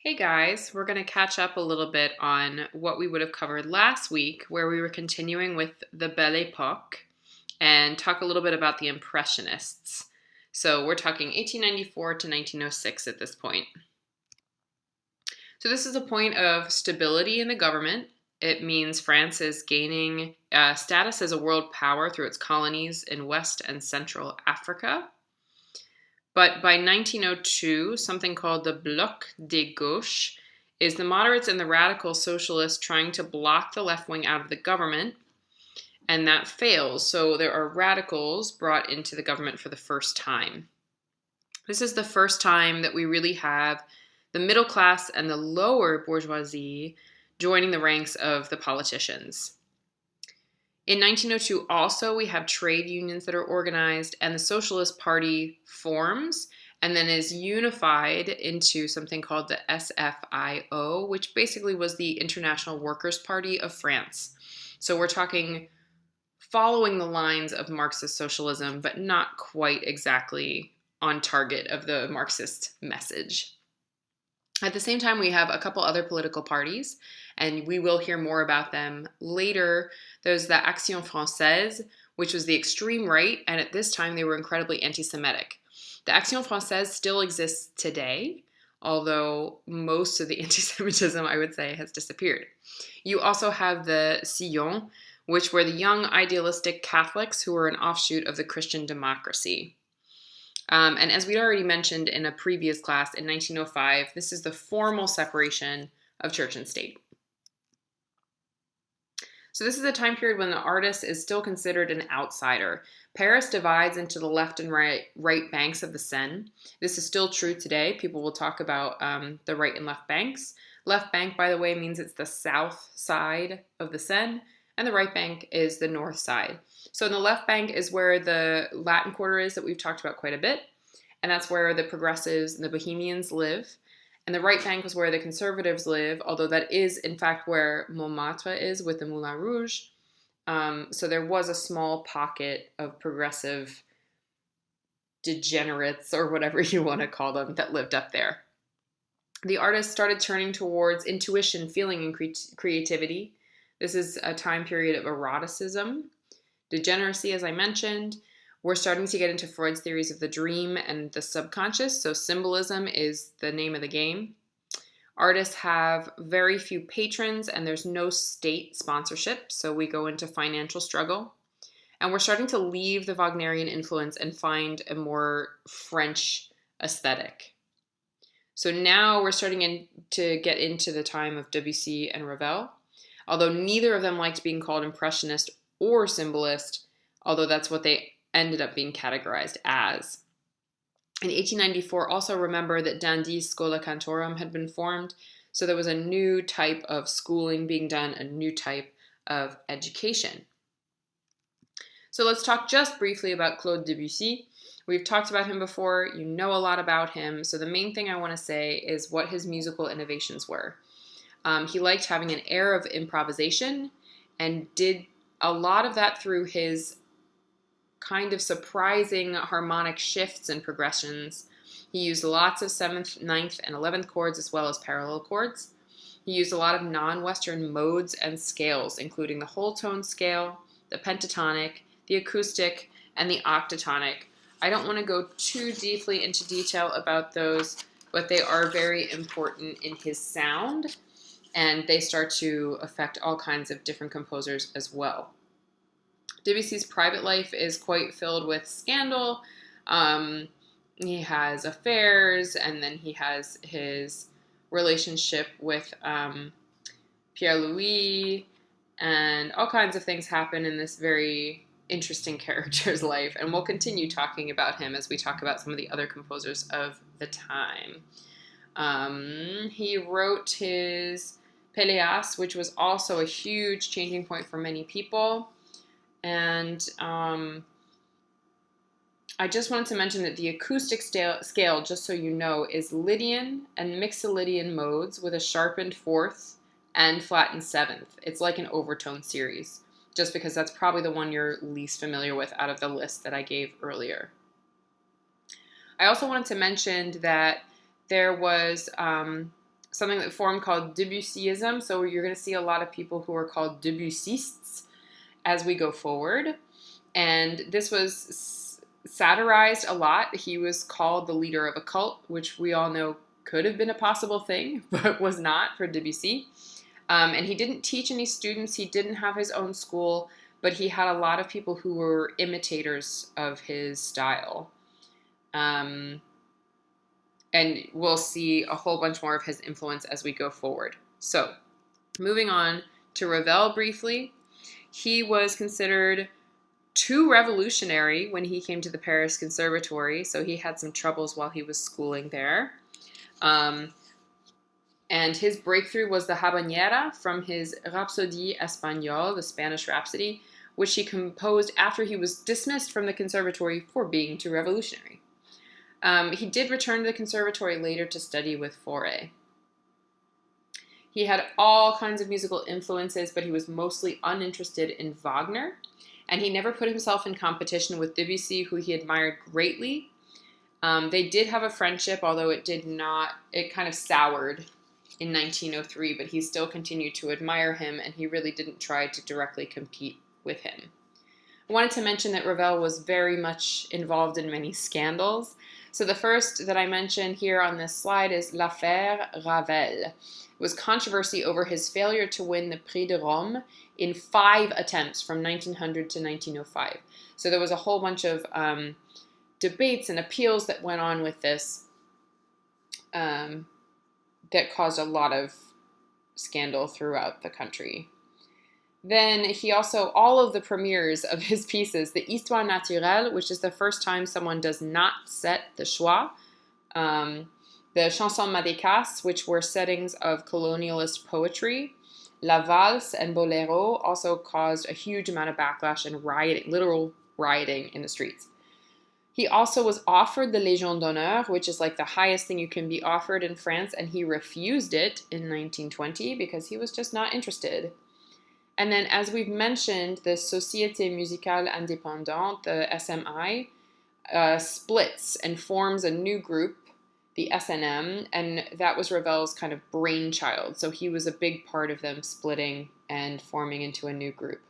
Hey guys, we're going to catch up a little bit on what we would have covered last week, where we were continuing with the Belle Époque and talk a little bit about the Impressionists. So we're talking 1894 to 1906 at this point. So this is a point of stability in the government. It means France is gaining status as a world power through its colonies in West and Central Africa. But by 1902, something called the Bloc de Gauche is the moderates and the radical socialists trying to block the left wing out of the government, and that fails. So there are radicals brought into the government for the first time. This is the first time that we really have the middle class and the lower bourgeoisie joining the ranks of the politicians. In 1902 also, we have trade unions that are organized, and the Socialist Party forms and then is unified into something called the SFIO, which basically was the International Workers' Party of France. So we're talking following the lines of Marxist socialism, but not quite exactly on target of the Marxist message. At the same time, we have a couple other political parties, and we will hear more about them later. There's the Action Française, which was the extreme right, and at this time they were incredibly anti-Semitic. The Action Française still exists today, although most of the anti-Semitism, I would say, has disappeared. You also have the Sillons, which were the young idealistic Catholics who were an offshoot of the Christian democracy. And as we'd already mentioned in a previous class in 1905, this is the formal separation of church and state. So this is a time period when the artist is still considered an outsider. Paris divides into the left and right banks of the Seine. This is still true today. People will talk about the right and left banks. Left bank, by the way, means it's the south side of the Seine, and the right bank is the north side. So in the left bank is where the Latin Quarter is that we've talked about quite a bit, and that's where the progressives and the bohemians live. And the right bank was where the conservatives live, although that is, in fact, where Montmartre is with the Moulin Rouge. So there was a small pocket of progressive degenerates, or whatever you want to call them, that lived up there. The artists started turning towards intuition, feeling, and creativity. This is a time period of eroticism, degeneracy, as I mentioned. We're starting to get into Freud's theories of the dream and the subconscious, so symbolism is the name of the game. Artists have very few patrons, and there's no state sponsorship, so we go into financial struggle. And we're starting to leave the Wagnerian influence and find a more French aesthetic. So now we're starting to get into the time of Debussy and Ravel, although neither of them liked being called impressionist or symbolist, although that's what they ended up being categorized as. In 1894, also remember that Dandy's Schola Cantorum had been formed, so there was a new type of schooling being done, a new type of education. So let's talk just briefly about Claude Debussy. We've talked about him before, you know a lot about him, so the main thing I want to say is what his musical innovations were. He liked having an air of improvisation and did a lot of that through his kind of surprising harmonic shifts and progressions. He used lots of 7th, 9th, and 11th chords as well as parallel chords. He used a lot of non-Western modes and scales, including the whole tone scale, the pentatonic, the acoustic, and the octatonic. I don't want to go too deeply into detail about those, but they are very important in his sound, and they start to affect all kinds of different composers as well. Debussy's private life is quite filled with scandal. He has affairs, and then he has his relationship with Pierre-Louis, and all kinds of things happen in this very interesting character's life, and we'll continue talking about him as we talk about some of the other composers of the time. He wrote his Pelléas, which was also a huge changing point for many people. And I just wanted to mention that the acoustic scale, just so you know, is Lydian and Mixolydian modes with a sharpened 4th and flattened 7th. It's like an overtone series, just because that's probably the one you're least familiar with out of the list that I gave earlier. I also wanted to mention that there was something that formed called Debussyism. So you're going to see a lot of people who are called Debussysts as we go forward. And this was satirized a lot. He was called the leader of a cult, which we all know could have been a possible thing, but was not for Debussy. And he didn't teach any students. He didn't have his own school, but he had a lot of people who were imitators of his style. And we'll see a whole bunch more of his influence as we go forward. So, moving on to Ravel briefly. He was considered too revolutionary when he came to the Paris Conservatory, so he had some troubles while he was schooling there. And his breakthrough was the habanera from his Rhapsodie Espagnole, the Spanish Rhapsody, which he composed after he was dismissed from the conservatory for being too revolutionary. He did return to the conservatory later to study with Fauré. He had all kinds of musical influences, but he was mostly uninterested in Wagner, and he never put himself in competition with Debussy, who he admired greatly. They did have a friendship, although it kind of soured in 1903, but he still continued to admire him, and he really didn't try to directly compete with him. I wanted to mention that Ravel was very much involved in many scandals. So the first that I mention here on this slide is L'Affaire Ravel. It was controversy over his failure to win the Prix de Rome in 5 attempts from 1900 to 1905. So there was a whole bunch of debates and appeals that went on with this that caused a lot of scandal throughout the country. Then he also, all of the premieres of his pieces, the Histoire naturelle, which is the first time someone does not set the schwa, the Chanson Madécasse, which were settings of colonialist poetry, La Valse and Bolero also caused a huge amount of backlash and rioting, literal rioting in the streets. He also was offered the Légion d'honneur, which is like the highest thing you can be offered in France, and he refused it in 1920 because he was just not interested. And then, as we've mentioned, the Société Musicale Indépendante, the SMI, splits and forms a new group, the SNM, and that was Ravel's kind of brainchild. So he was a big part of them splitting and forming into a new group.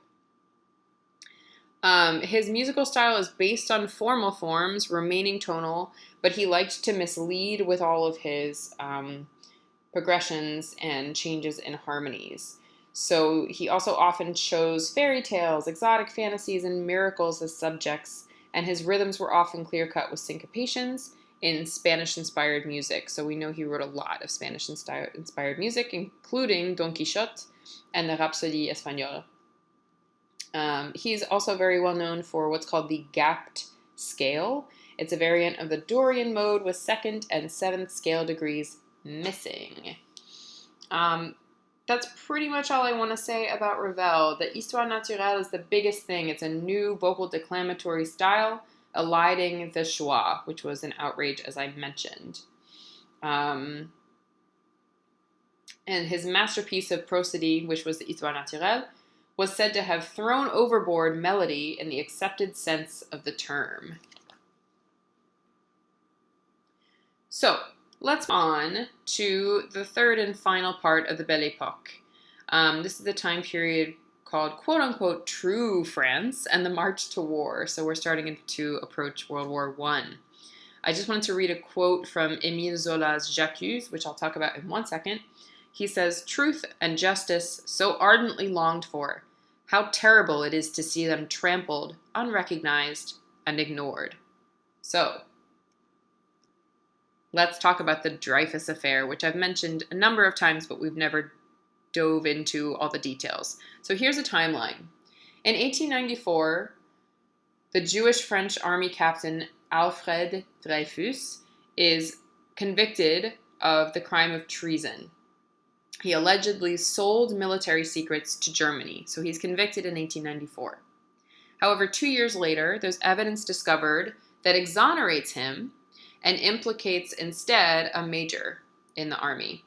His musical style is based on formal forms, remaining tonal, but he liked to mislead with all of his progressions and changes in harmonies. So he also often chose fairy tales, exotic fantasies, and miracles as subjects, and his rhythms were often clear-cut with syncopations in Spanish-inspired music. So we know he wrote a lot of Spanish-inspired music, including Don Quixote and the Rhapsodie Espagnole. He's also very well known for what's called the gapped scale. It's a variant of the Dorian mode with 2nd and 7th scale degrees missing. That's pretty much all I want to say about Ravel. The Histoire naturelle is the biggest thing. It's a new vocal declamatory style, eliding the schwa, which was an outrage, as I mentioned. And his masterpiece of prosody, which was the Histoire naturelle, was said to have thrown overboard melody in the accepted sense of the term. So, let's move on to the third and final part of the Belle Époque. This is the time period called quote-unquote true France and the march to war. So we're starting to approach World War I. I just wanted to read a quote from Émile Zola's J'accuse, which I'll talk about in 1 second. He says, "Truth and justice, so ardently longed for, how terrible it is to see them trampled, unrecognized, and ignored." So, let's talk about the Dreyfus affair, which I've mentioned a number of times, but we've never dove into all the details. So here's a timeline. In 1894, the Jewish French army captain Alfred Dreyfus is convicted of the crime of treason. He allegedly sold military secrets to Germany, so he's convicted in 1894. However, 2 years later, there's evidence discovered that exonerates him and implicates instead a major in the army.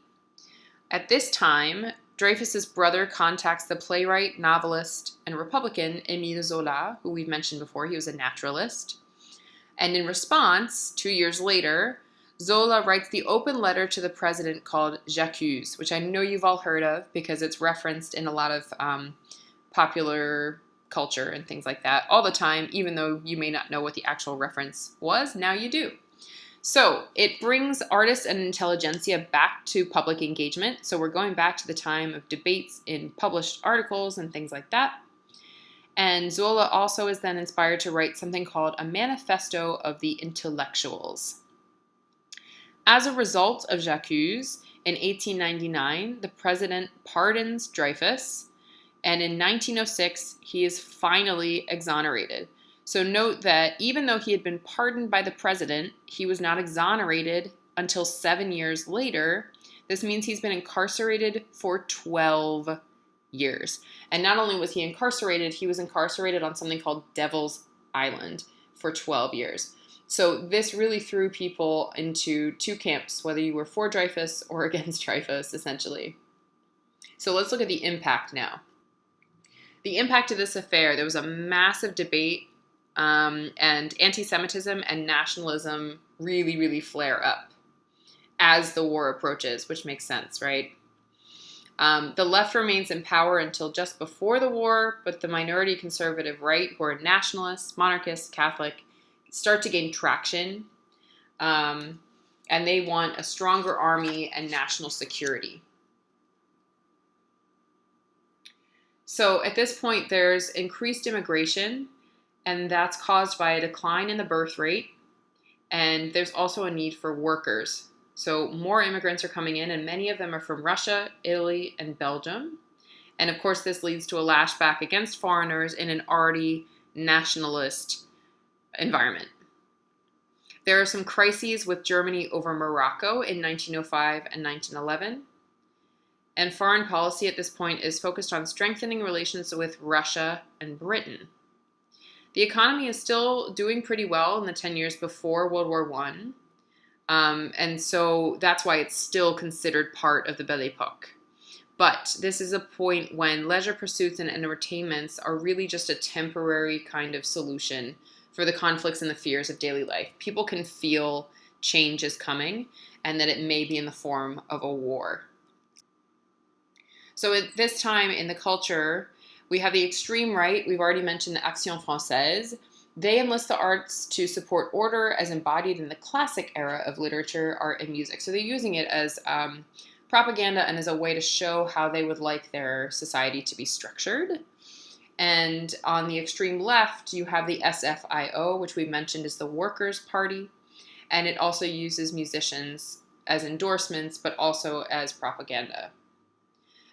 At this time, Dreyfus's brother contacts the playwright, novelist, and Republican Émile Zola, who we've mentioned before. He was a naturalist. And in response, 2 years later, Zola writes the open letter to the president called J'accuse, which I know you've all heard of because it's referenced in a lot of popular culture and things like that all the time, even though you may not know what the actual reference was. Now you do. So it brings artists and intelligentsia back to public engagement. So we're going back to the time of debates in published articles and things like that. And Zola also is then inspired to write something called a Manifesto of the Intellectuals. As a result of J'accuse, in 1899, the president pardons Dreyfus, and in 1906, he is finally exonerated. So note that even though he had been pardoned by the president, he was not exonerated until 7 years later. This means he's been incarcerated for 12 years. And not only was he was incarcerated on something called Devil's Island for 12 years. So this really threw people into two camps, whether you were for Dreyfus or against Dreyfus, essentially. So let's look at the impact now. The impact of this affair, there was a massive debate, and anti-Semitism and nationalism really, really flare up as the war approaches, which makes sense, right? The left remains in power until just before the war, but the minority conservative right, who are nationalists, monarchists, Catholic, start to gain traction, and they want a stronger army and national security. So at this point, there's increased immigration, and that's caused by a decline in the birth rate, and there's also a need for workers. So more immigrants are coming in, and many of them are from Russia, Italy, and Belgium. And of course, this leads to a lashback against foreigners in an already nationalist environment. There are some crises with Germany over Morocco in 1905 and 1911. And foreign policy at this point is focused on strengthening relations with Russia and Britain. The economy is still doing pretty well in the 10 years before World War I. And so that's why it's still considered part of the Belle Époque. But this is a point when leisure pursuits and entertainments are really just a temporary kind of solution for the conflicts and the fears of daily life. People can feel change is coming and that it may be in the form of a war. So at this time in the culture, we have the extreme right. We've already mentioned the Action Française. They enlist the arts to support order as embodied in the classic era of literature, art, and music. So they're using it as propaganda and as a way to show how they would like their society to be structured. And on the extreme left, you have the SFIO, which we mentioned is the Workers' Party. And it also uses musicians as endorsements, but also as propaganda.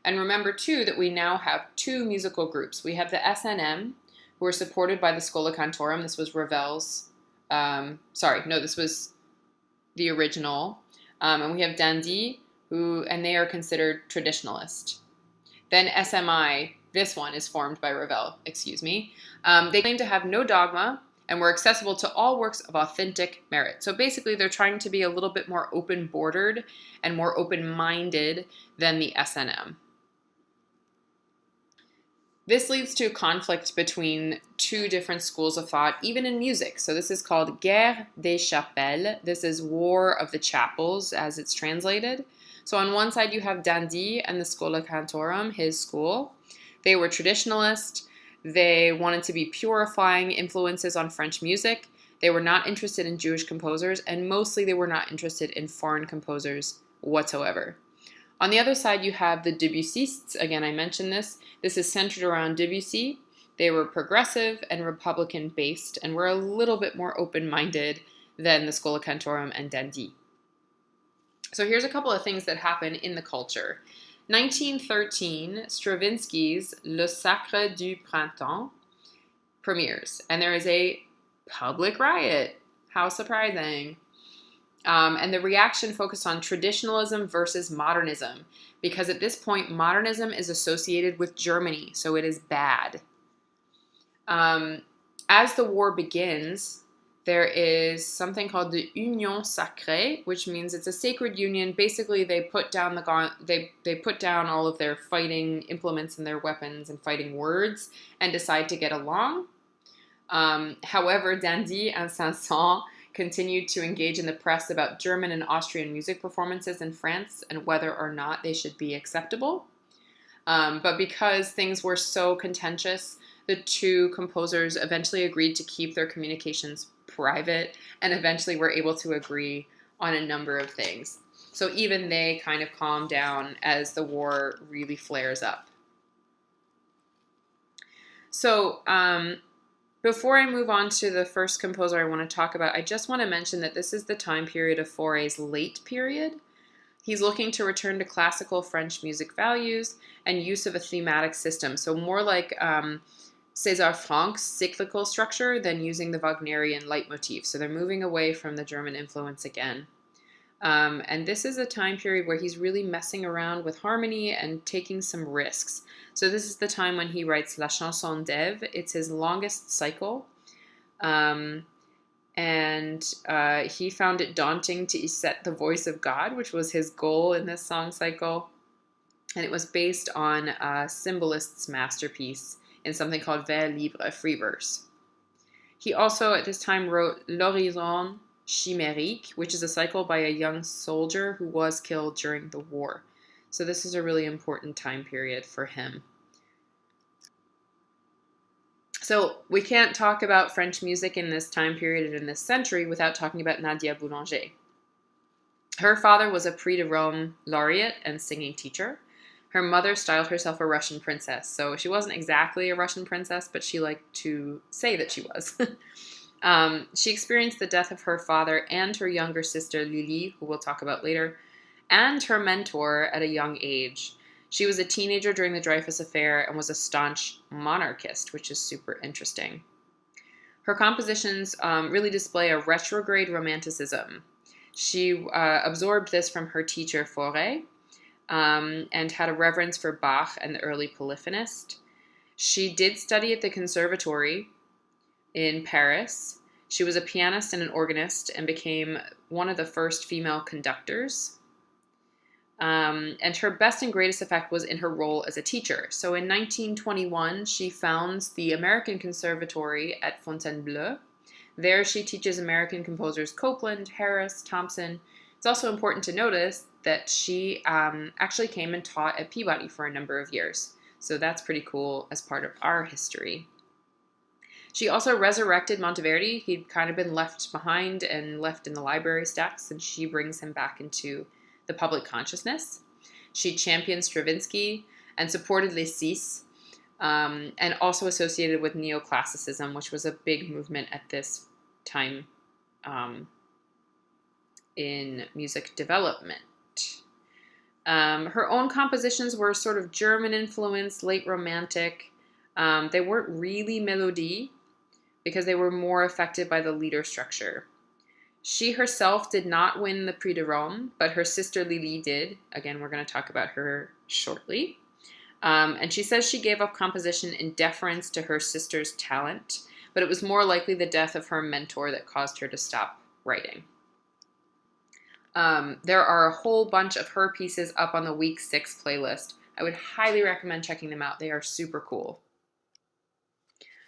And remember, too, that we now have two musical groups. We have the SNM, who are supported by the Schola Cantorum. This was Ravel's, this was the original. And we have Dandy, and they are considered traditionalist. Then SMI, this one is formed by Ravel, They claim to have no dogma and were accessible to all works of authentic merit. So basically, they're trying to be a little bit more open-bordered and more open-minded than the SNM. This leads to a conflict between two different schools of thought, even in music. So this is called Guerre des Chapelles. This is War of the Chapels, as it's translated. So on one side, you have Dandy and the Schola Cantorum, his school. They were traditionalist. They wanted to be purifying influences on French music. They were not interested in Jewish composers, and mostly they were not interested in foreign composers whatsoever. On the other side, you have the Debussyists. Again, I mentioned this. This is centered around Debussy. They were progressive and Republican-based and were a little bit more open-minded than the Schola Cantorum and Dandy. So here's a couple of things that happen in the culture. 1913, Stravinsky's Le Sacre du Printemps premieres, and there is a public riot. How surprising. And the reaction focused on traditionalism versus modernism, because at this point, modernism is associated with Germany, so it is bad. As the war begins, there is something called the Union Sacrée, which means it's a sacred union. Basically, they put down they put down all of their fighting implements and their weapons and fighting words and decide to get along. However, Dandy and Saint-Saëns continued to engage in the press about German and Austrian music performances in France and whether or not they should be acceptable. But because things were so contentious, the two composers eventually agreed to keep their communications private and eventually were able to agree on a number of things. So even they kind of calm down as the war really flares up. So before I move on to the first composer I want to talk about, I just want to mention that this is the time period of Fauré's late period. He's looking to return to classical French music values and use of a thematic system, so more like César Franck's cyclical structure than using the Wagnerian leitmotif. So they're moving away from the German influence again. And this is a time period where he's really messing around with harmony and taking some risks. So this is the time when he writes La Chanson d'Ève. It's his longest cycle. And he found it daunting to set the voice of God, which was his goal in this song cycle. And it was based on a symbolist's masterpiece in something called vers libre, free verse. He also at this time wrote L'Horizon Chimérique, which is a cycle by a young soldier who was killed during the war. So this is a really important time period for him. So we can't talk about French music in this time period and in this century without talking about Nadia Boulanger. Her father was a Prix de Rome laureate and singing teacher. Her mother styled herself a Russian princess. So she wasn't exactly a Russian princess, but she liked to say that she was. She experienced the death of her father and her younger sister, Lily, who we'll talk about later, and her mentor at a young age. She was a teenager during the Dreyfus Affair and was a staunch monarchist, which is super interesting. Her compositions really display a retrograde romanticism. She absorbed this from her teacher, Fauré, and had a reverence for Bach and the early polyphonist. She did study at the conservatory in Paris. She was a pianist and an organist and became one of the first female conductors. And her best and greatest effect was in her role as a teacher. So in 1921, she founds the American Conservatory at Fontainebleau. There she teaches American composers Copland, Harris, Thompson. It's also important to notice that she actually came and taught at Peabody for a number of years. So that's pretty cool as part of our history. She also resurrected Monteverdi. He'd kind of been left behind and left in the library stacks, and she brings him back into the public consciousness. She championed Stravinsky and supported Les Six, and also associated with neoclassicism, which was a big movement at this time in music development. Her own compositions were sort of German influenced, late romantic. They weren't really mélodie because they were more affected by the lieder structure. She herself did not win the Prix de Rome, but her sister Lily did. Again, we're going to talk about her shortly. And she says she gave up composition in deference to her sister's talent, but it was more likely the death of her mentor that caused her to stop writing. There are a whole bunch of her pieces up on the Week 6 playlist. I would highly recommend checking them out. They are super cool.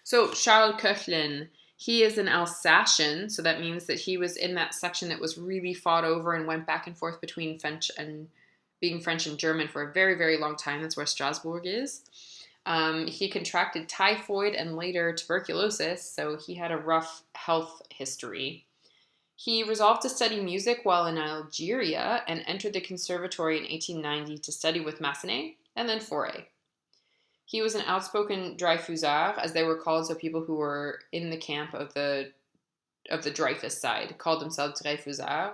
So Charles Koechlin, he is an Alsatian, so that means that he was in that section that was really fought over and went back and forth between French and being French and German for a very, very long time. That's where Strasbourg is. He contracted typhoid and later tuberculosis, so he had a rough health history. He resolved to study music while in Algeria and entered the conservatory in 1890 to study with Massenet and then Fauré. He was an outspoken Dreyfusard, as they were called, so people who were in the camp of the Dreyfus side called themselves Dreyfusards.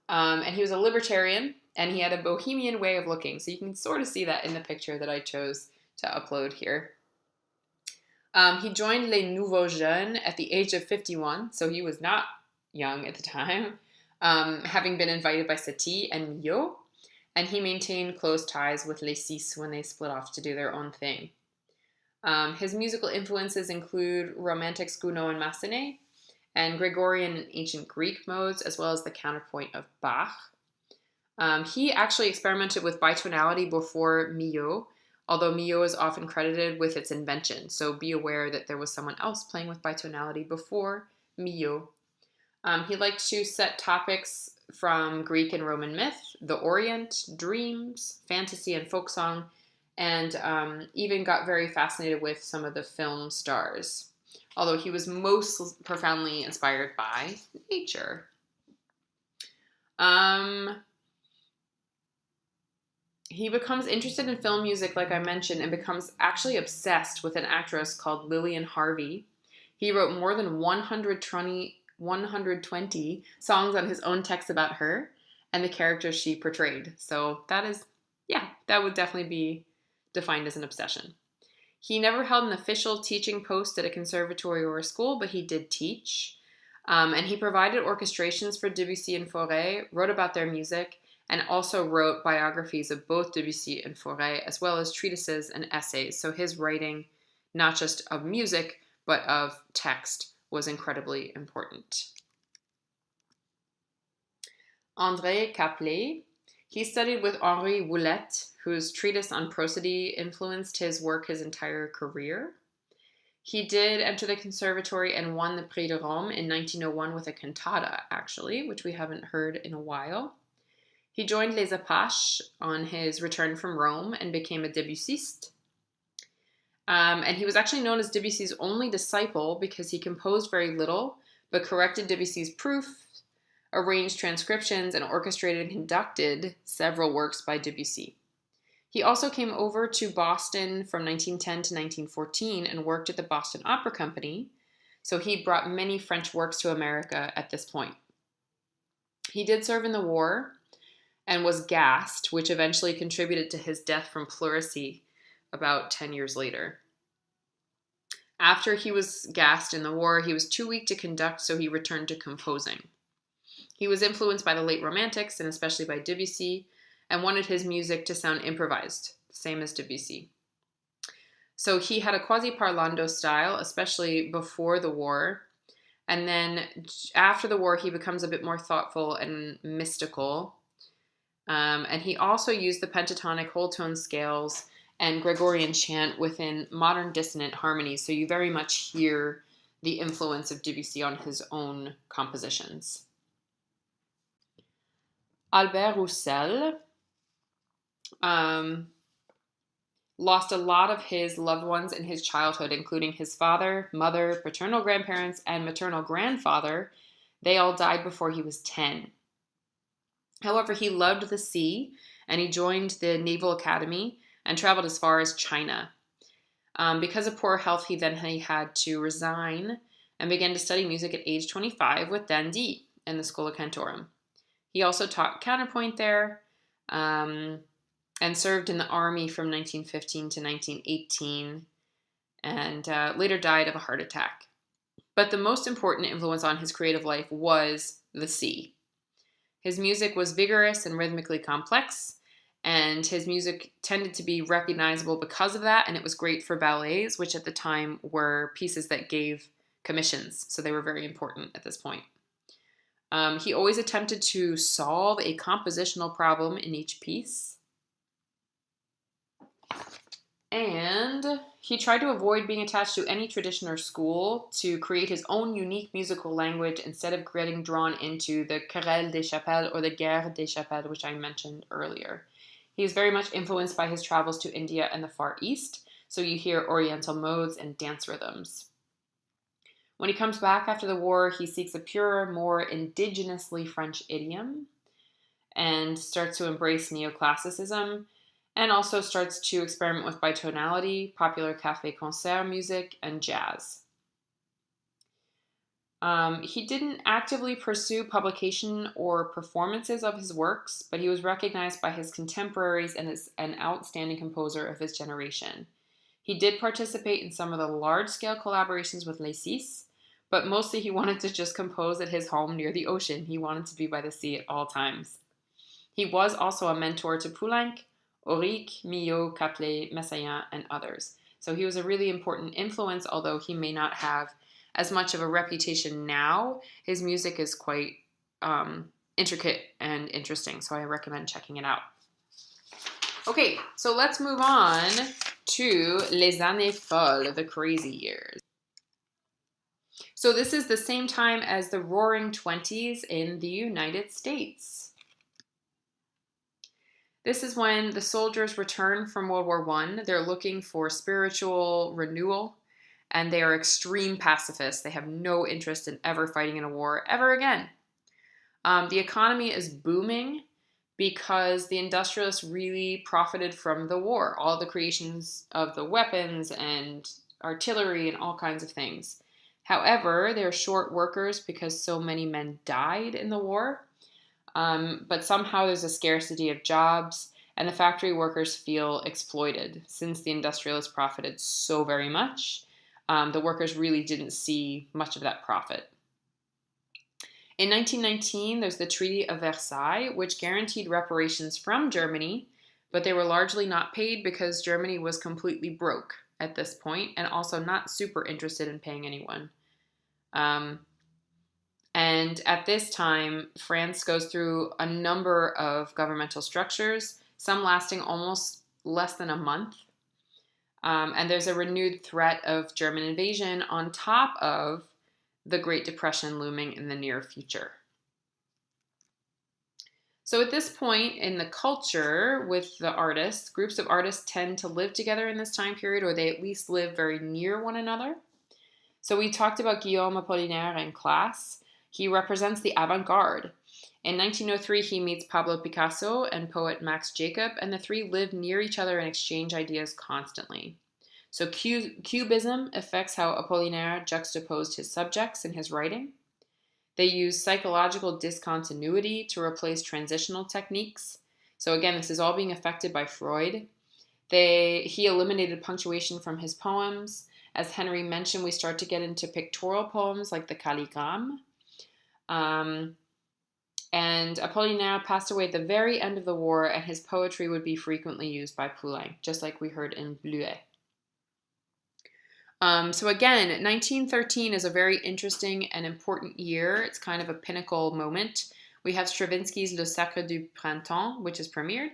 And he was a libertarian, and he had a bohemian way of looking. So you can sort of see that in the picture that I chose to upload here. He joined Les Nouveaux Jeunes at the age of 51, so he was not young at the time, having been invited by Satie and Millot. And he maintained close ties with Les Six when they split off to do their own thing. His musical influences include Romantics Gounod and Massenet, and Gregorian and ancient Greek modes, as well as the counterpoint of Bach. He actually experimented with bitonality before Millot, although Millot is often credited with its invention, so be aware that there was someone else playing with bitonality before Millot. He liked to set topics from Greek and Roman myth, the Orient, dreams, fantasy, and folk song, and even got very fascinated with some of the film stars, although he was most profoundly inspired by nature. He becomes interested in film music, like I mentioned, and becomes actually obsessed with an actress called Lillian Harvey. He wrote more than 120 songs on his own text about her and the characters she portrayed. So that would definitely be defined as an obsession. He never held an official teaching post at a conservatory or a school, but he did teach. And he provided orchestrations for Debussy and Fauré, wrote about their music, and also wrote biographies of both Debussy and Fauré, as well as treatises and essays. So his writing, not just of music, but of text, was incredibly important. André Caplet. He studied with Henri Woullette, whose treatise on prosody influenced his work his entire career. He did enter the conservatory and won the Prix de Rome in 1901 with a cantata, actually, which we haven't heard in a while. He joined Les Apaches on his return from Rome and became a Debussiste. And he was actually known as Debussy's only disciple because he composed very little, but corrected Debussy's proof, arranged transcriptions, and orchestrated and conducted several works by Debussy. He also came over to Boston from 1910 to 1914 and worked at the Boston Opera Company, so he brought many French works to America at this point. He did serve in the war and was gassed, which eventually contributed to his death from pleurisy about 10 years later. After he was gassed in the war, he was too weak to conduct, so he returned to composing. He was influenced by the late Romantics, and especially by Debussy, and wanted his music to sound improvised, same as Debussy. So he had a quasi-parlando style, especially before the war, and then after the war, he becomes a bit more thoughtful and mystical. And he also used the pentatonic whole tone scales and Gregorian chant within modern dissonant harmonies, so you very much hear the influence of Debussy on his own compositions. Albert Roussel lost a lot of his loved ones in his childhood, including his father, mother, paternal grandparents, and maternal grandfather. They all died before he was 10. However, he loved the sea, and he joined the Naval Academy and traveled as far as China. Because of poor health, he had to resign and began to study music at age 25 with Dandy in the Schola Cantorum. He also taught counterpoint there and served in the army from 1915 to 1918 and later died of a heart attack. But the most important influence on his creative life was the sea. His music was vigorous and rhythmically complex, and his music tended to be recognizable because of that, and it was great for ballets, which at the time were pieces that gave commissions, so they were very important at this point. He always attempted to solve a compositional problem in each piece, and he tried to avoid being attached to any tradition or school to create his own unique musical language instead of getting drawn into the querelle des chapelles or the guerre des chapelles, which I mentioned earlier. He is very much influenced by his travels to India and the Far East, so you hear oriental modes and dance rhythms. When he comes back after the war, he seeks a purer, more indigenously French idiom and starts to embrace neoclassicism, and also starts to experiment with bitonality, popular café-concert music, and jazz. He didn't actively pursue publication or performances of his works, but he was recognized by his contemporaries and as an outstanding composer of his generation. He did participate in some of the large-scale collaborations with Les Six, but mostly he wanted to just compose at his home near the ocean. He wanted to be by the sea at all times. He was also a mentor to Poulenc, Auric, Milhaud, Caplet, Messiaen, and others. So he was a really important influence, although he may not have as much of a reputation now. His music is quite intricate and interesting, so I recommend checking it out. Okay, so let's move on to Les Années Folles, the crazy years. So this is the same time as the Roaring Twenties in the United States. This is when the soldiers return from World War I. They're looking for spiritual renewal, and they are extreme pacifists. They have no interest in ever fighting in a war ever again. The economy is booming because the industrialists really profited from the war, all the creations of the weapons and artillery and all kinds of things. However, they're short workers because so many men died in the war. But somehow there's a scarcity of jobs, and the factory workers feel exploited. Since the industrialists profited so very much, the workers really didn't see much of that profit. In 1919, there's the Treaty of Versailles, which guaranteed reparations from Germany, but they were largely not paid because Germany was completely broke at this point and also not super interested in paying anyone. And at this time, France goes through a number of governmental structures, some lasting almost less than a month. And there's a renewed threat of German invasion on top of the Great Depression looming in the near future. So at this point in the culture with the artists, groups of artists tend to live together in this time period, or they at least live very near one another. So we talked about Guillaume Apollinaire in class. He represents the avant-garde. In 1903, he meets Pablo Picasso and poet Max Jacob, and the three live near each other and exchange ideas constantly. So Cubism affects how Apollinaire juxtaposed his subjects in his writing. They use psychological discontinuity to replace transitional techniques. So again, this is all being affected by Freud. He eliminated punctuation from his poems. As Henry mentioned, we start to get into pictorial poems like the calligramme. And Apollinaire passed away at the very end of the war, and his poetry would be frequently used by Poulain, just like we heard in Bleuet. So again, 1913 is a very interesting and important year. It's kind of a pinnacle moment. We have Stravinsky's Le Sacre du Printemps, which is premiered.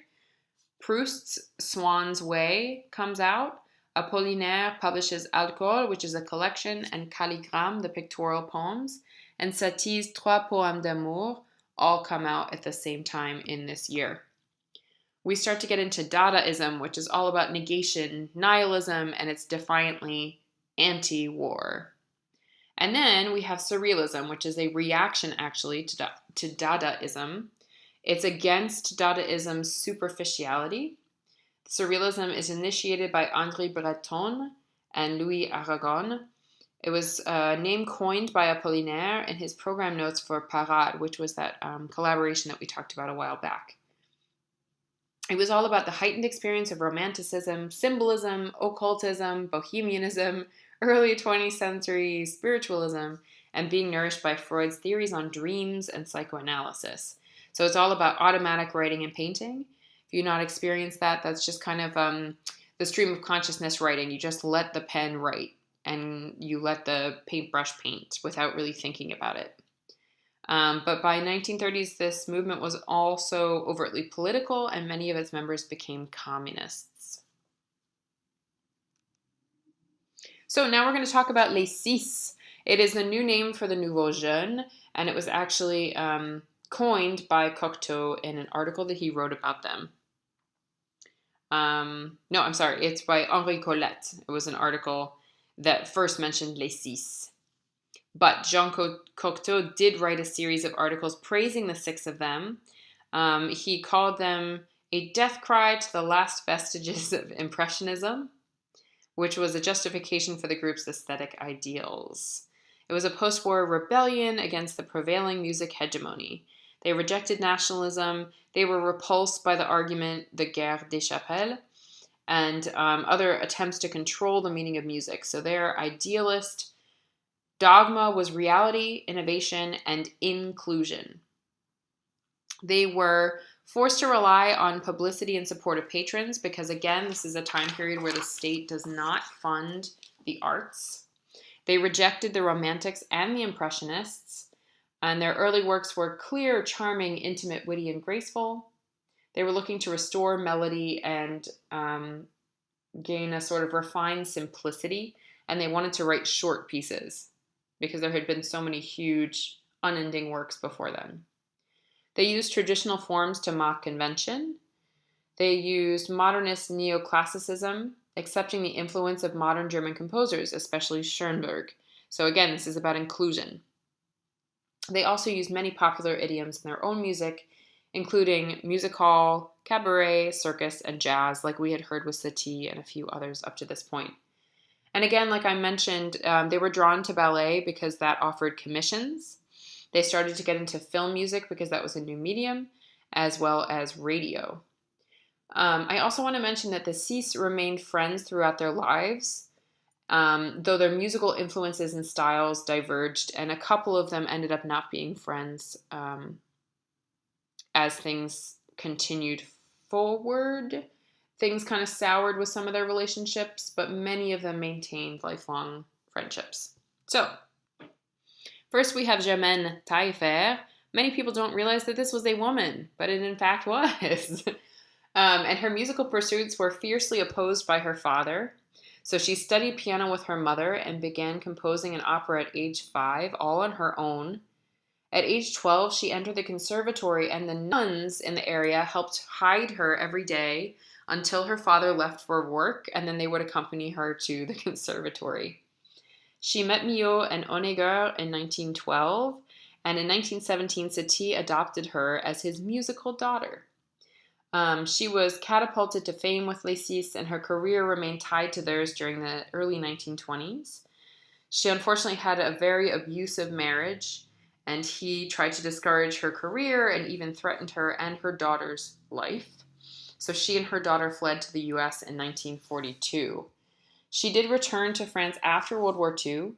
Proust's Swann's Way comes out. Apollinaire publishes Alcool, which is a collection, and Calligramme, the pictorial poems. And Satie's Trois Poèmes d'amour all come out at the same time in this year. We start to get into Dadaism, which is all about negation, nihilism, and it's defiantly anti-war. And then we have Surrealism, which is a reaction actually to Dadaism. It's against Dadaism's superficiality. Surrealism is initiated by André Breton and Louis Aragon. It was a name coined by Apollinaire in his program notes for Parade, which was that collaboration that we talked about a while back. It was all about the heightened experience of romanticism, symbolism, occultism, bohemianism, early 20th century spiritualism, and being nourished by Freud's theories on dreams and psychoanalysis. So it's all about automatic writing and painting. If you've not experienced that, that's just kind of the stream of consciousness writing. You just let the pen write and you let the paintbrush paint without really thinking about it. But by 1930s, this movement was also overtly political, and many of its members became communists. So now we're going to talk about Les Six. It is the new name for the Nouveau Jeune, and it was actually coined by Cocteau in an article that he wrote about them. It's by Henri Colette. It was an article that first mentioned Les Six. But Jean Cocteau did write a series of articles praising the six of them. He called them a death cry to the last vestiges of Impressionism, which was a justification for the group's aesthetic ideals. It was a post-war rebellion against the prevailing music hegemony. They rejected nationalism. They were repulsed by the argument, the guerre des chapelles, and other attempts to control the meaning of music. So their idealist dogma was reality, innovation, and inclusion. They were forced to rely on publicity and support of patrons because, again, this is a time period where the state does not fund the arts. They rejected the Romantics and the Impressionists, and their early works were clear, charming, intimate, witty, and graceful. They were looking to restore melody and gain a sort of refined simplicity, and they wanted to write short pieces. because there had been so many huge, unending works before then. They used traditional forms to mock convention. They used modernist neoclassicism, accepting the influence of modern German composers, especially Schoenberg. So again, this is about inclusion. They also used many popular idioms in their own music, including music hall, cabaret, circus, and jazz, like we had heard with Satie and a few others up to this point. And again, like I mentioned, they were drawn to ballet because that offered commissions. They started to get into film music because that was a new medium, as well as radio. I also want to mention that the Six remained friends throughout their lives, though their musical influences and styles diverged, and a couple of them ended up not being friends as things continued forward. Things kind of soured with some of their relationships, but many of them maintained lifelong friendships. So, first we have Germaine Taillefer. Many people don't realize that this was a woman, but it in fact was. And her musical pursuits were fiercely opposed by her father. So she studied piano with her mother and began composing an opera at age 5, all on her own. At age 12, she entered the conservatory, and the nuns in the area helped hide her every day until her father left for work, and then they would accompany her to the conservatory. She met Millot and Honegger in 1912, and in 1917, Satie adopted her as his musical daughter. She was catapulted to fame with Les Six, and her career remained tied to theirs during the early 1920s. She unfortunately had a very abusive marriage, and he tried to discourage her career and even threatened her and her daughter's life. So she and her daughter fled to the U.S. in 1942. She did return to France after World War II,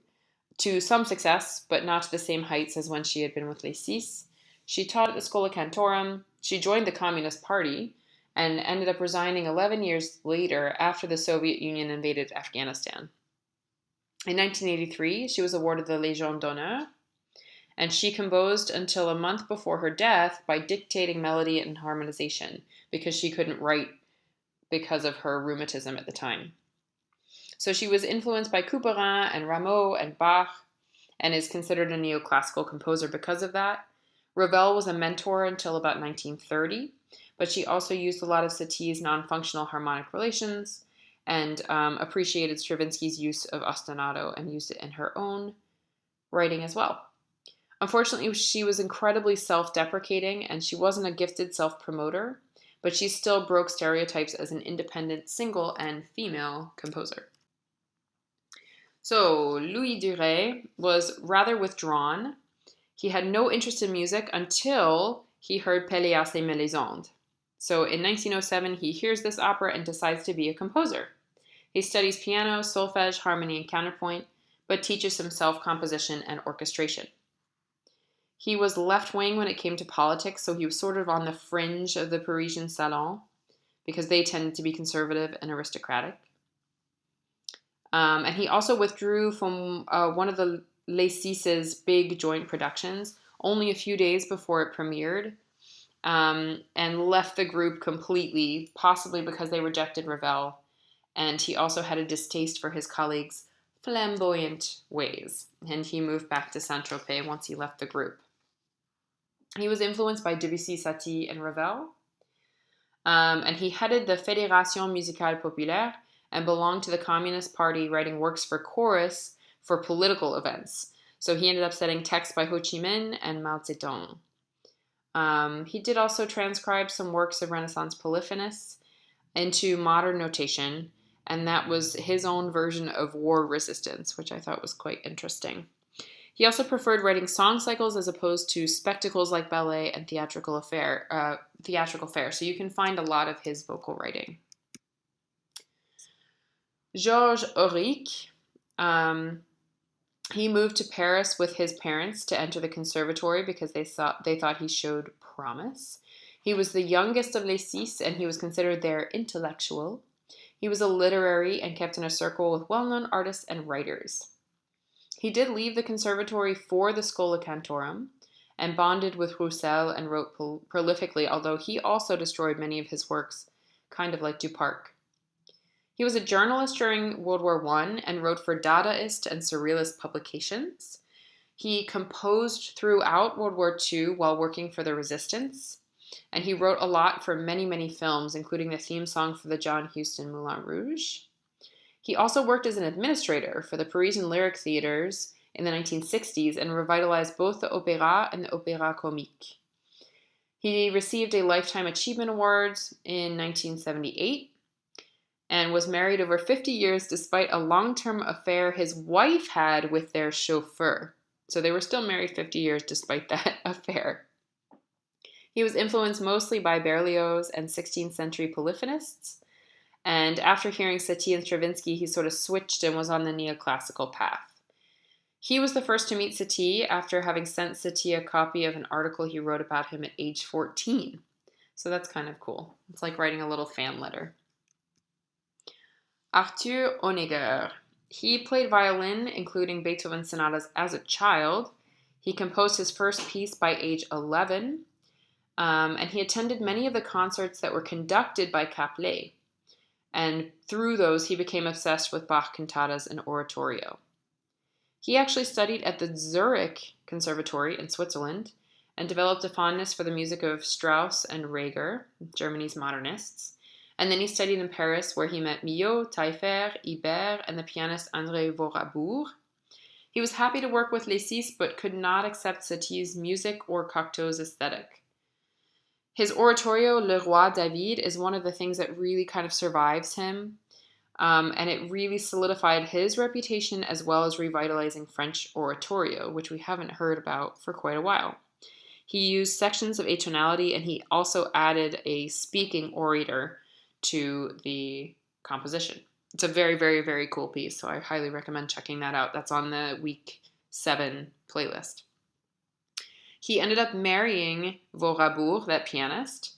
to some success, but not to the same heights as when she had been with Les Six. She taught at the Schola Cantorum. She joined the Communist Party and ended up resigning 11 years later after the Soviet Union invaded Afghanistan. In 1983, she was awarded the Légion d'honneur, and she composed until a month before her death by dictating melody and harmonization because she couldn't write because of her rheumatism at the time. So she was influenced by Couperin and Rameau and Bach and is considered a neoclassical composer because of that. Ravel was a mentor until about 1930, but she also used a lot of Satie's non-functional harmonic relations and appreciated Stravinsky's use of ostinato and used it in her own writing as well. Unfortunately, she was incredibly self-deprecating and she wasn't a gifted self-promoter, but she still broke stereotypes as an independent single and female composer. So Louis Duret was rather withdrawn. He had no interest in music until he heard Pelléas et Mélisande. So in 1907, he hears this opera and decides to be a composer. He studies piano, solfège, harmony, and counterpoint, but teaches himself composition and orchestration. He was left-wing when it came to politics, so he was sort of on the fringe of the Parisian salon because they tended to be conservative and aristocratic. And he also withdrew from one of the Les Six's big joint productions only a few days before it premiered, and left the group completely, possibly because they rejected Ravel, and he also had a distaste for his colleagues' flamboyant ways, and he moved back to Saint-Tropez once he left the group. He was influenced by Debussy, Satie, and Ravel, and he headed the Fédération Musicale Populaire and belonged to the Communist Party, writing works for chorus for political events. So he ended up setting texts by Ho Chi Minh and Mao Zedong. He did also transcribe some works of Renaissance polyphonists into modern notation, and that was his own version of war resistance, which I thought was quite interesting. He also preferred writing song cycles as opposed to spectacles like ballet and theatrical fare. So you can find a lot of his vocal writing. Georges Auric, he moved to Paris with his parents to enter the conservatory because they thought he showed promise. He was the youngest of Les Six, and he was considered their intellectual. He was a literary and kept in a circle with well-known artists and writers. He did leave the conservatory for the Schola Cantorum and bonded with Roussel and wrote prolifically, although he also destroyed many of his works, kind of like Duparc. He was a journalist during World War I and wrote for Dadaist and Surrealist publications. He composed throughout World War II while working for the resistance, and he wrote a lot for many, many films, including the theme song for the John Huston Moulin Rouge. He also worked as an administrator for the Parisian lyric theaters in the 1960s and revitalized both the opéra and the opéra comique. He received a Lifetime Achievement Award in 1978 and was married over 50 years despite a long-term affair his wife had with their chauffeur. So they were still married 50 years despite that affair. He was influenced mostly by Berlioz and 16th century polyphonists. And after hearing Satie and Stravinsky, he sort of switched and was on the neoclassical path. He was the first to meet Satie after having sent Satie a copy of an article he wrote about him at age 14. So that's kind of cool. It's like writing a little fan letter. Arthur Honegger. He played violin, including Beethoven sonatas, as a child. He composed his first piece by age 11, and he attended many of the concerts that were conducted by Caplet. And through those, he became obsessed with Bach cantatas and oratorio. He actually studied at the Zurich Conservatory in Switzerland and developed a fondness for the music of Strauss and Reger, Germany's modernists. And then he studied in Paris, where he met Milhaud, Taillefer, Ibert, and the pianist André Vorabour. He was happy to work with Les Six, but could not accept Satie's music or Cocteau's aesthetic. His oratorio, Le Roi David, is one of the things that really kind of survives him, and it really solidified his reputation as well as revitalizing French oratorio, which we haven't heard about for quite a while. He used sections of atonality, and he also added a speaking orator to the composition. It's a very, very, very cool piece, so I highly recommend checking that out. That's on the Week 7 playlist. He ended up marrying Vorabour, that pianist.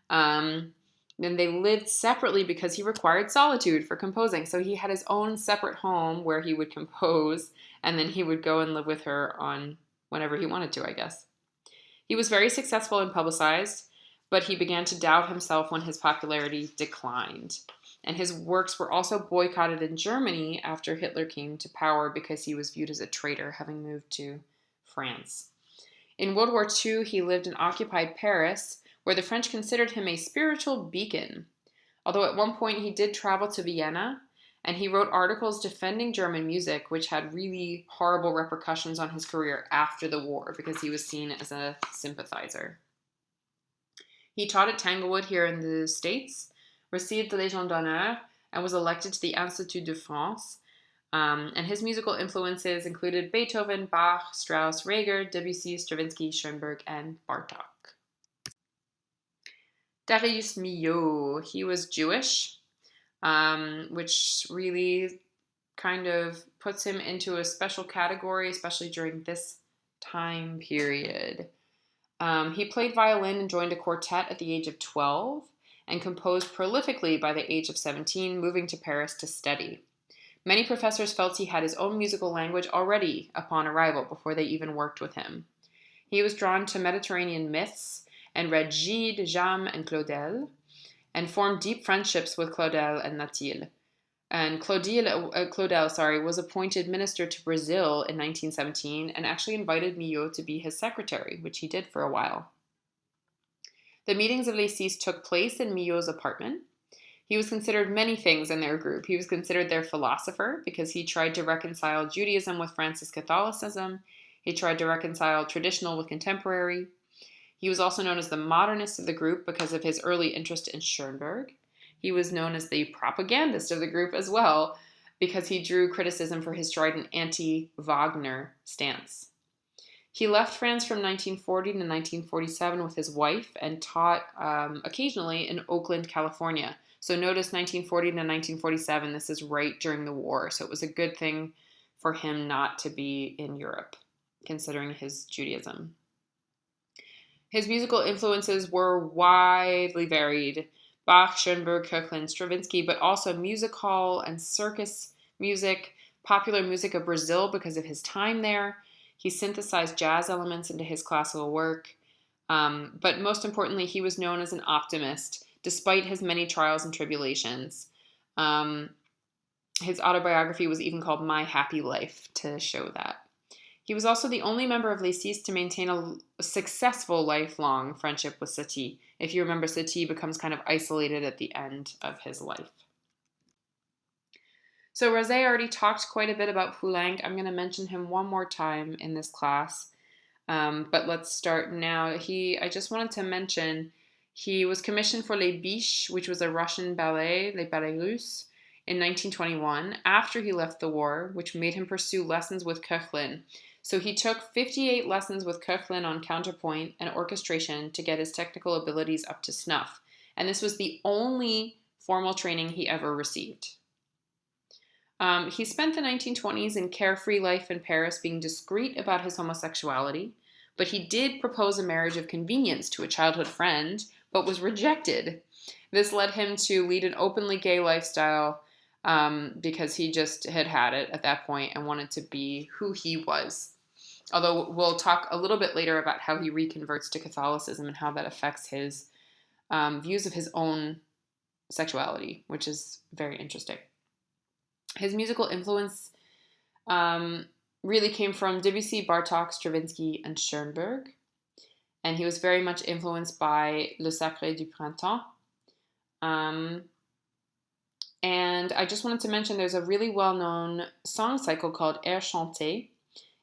And they lived separately because he required solitude for composing. So he had his own separate home where he would compose, and then he would go and live with her on whenever he wanted to, I guess. He was very successful and publicized, but he began to doubt himself when his popularity declined. And his works were also boycotted in Germany after Hitler came to power because he was viewed as a traitor, having moved to France. In World War II, he lived in occupied Paris, where the French considered him a spiritual beacon. Although at one point he did travel to Vienna, and he wrote articles defending German music, which had really horrible repercussions on his career after the war, because he was seen as a sympathizer. He taught at Tanglewood here in the States, received the Légion d'honneur, and was elected to the Institut de France. And his musical influences included Beethoven, Bach, Strauss, Reger, Debussy, Stravinsky, Schoenberg, and Bartók. Darius Milhaud, he was Jewish, which really kind of puts him into a special category, especially during this time period. He played violin and joined a quartet at the age of 12 and composed prolifically by the age of 17, moving to Paris to study. Many professors felt he had his own musical language already upon arrival before they even worked with him. He was drawn to Mediterranean myths and read Gide, Jam, and Claudel, and formed deep friendships with Claudel and Natil. And Claudel was appointed minister to Brazil in 1917 and actually invited Milhaud to be his secretary, which he did for a while. The meetings of Les Six took place in Milhaud's apartment. He was considered many things in their group. He was considered their philosopher because he tried to reconcile Judaism with Francis Catholicism. He tried to reconcile traditional with contemporary. He was also known as the modernist of the group because of his early interest in Schoenberg. He was known as the propagandist of the group as well because he drew criticism for his strident anti-Wagner stance. He left France from 1940 to 1947 with his wife and taught occasionally in Oakland, California. So notice 1940 to 1947, this is right during the war. So it was a good thing for him not to be in Europe, considering his Judaism. His musical influences were widely varied. Bach, Schoenberg, Köchlin, Stravinsky, but also music hall and circus music, popular music of Brazil because of his time there. He synthesized jazz elements into his classical work. But most importantly, he was known as an optimist, despite his many trials and tribulations. His autobiography was even called My Happy Life to show that. He was also the only member of Les Six to maintain a successful lifelong friendship with Satie. If you remember, Satie becomes kind of isolated at the end of his life. So Rosé already talked quite a bit about Poulenc. I'm going to mention him one more time in this class, but let's start now. I just wanted to mention he was commissioned for Les Biches, which was a Russian ballet, Les Ballets Russes, in 1921, after he left the war, which made him pursue lessons with Koechlin. So he took 58 lessons with Koechlin on counterpoint and orchestration to get his technical abilities up to snuff. And this was the only formal training he ever received. He spent the 1920s in carefree life in Paris being discreet about his homosexuality, but he did propose a marriage of convenience to a childhood friend, but was rejected. This led him to lead an openly gay lifestyle because he just had it at that point and wanted to be who he was. Although we'll talk a little bit later about how he reconverts to Catholicism and how that affects his views of his own sexuality, which is very interesting. His musical influence really came from Debussy, Bartók, Stravinsky, and Schoenberg. And he was very much influenced by Le Sacré du Printemps. And I just wanted to mention there's a really well-known song cycle called Air Chanté.